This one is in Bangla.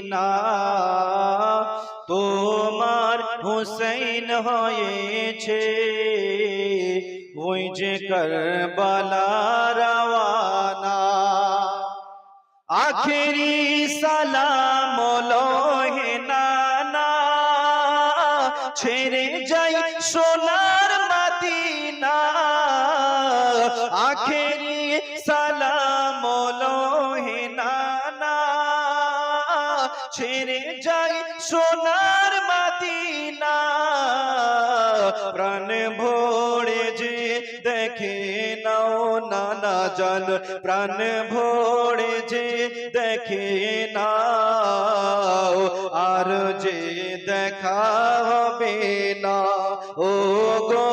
মদিনা তোমার হুসैन হয়েছে ওই যে কারবালা রওয়ানা আখেরি সালাম লোহে নানা ছেড়ে যাই সোনার মদিনা আখেরি সালাম লোহে নানা ছেড়ে যাই সোনার মদিনা প্রাণ ভরে যে দেখে নাও নানা জান প্রাণ ভরে যে দেখে নাও আর যে দেখা হবে না ও গো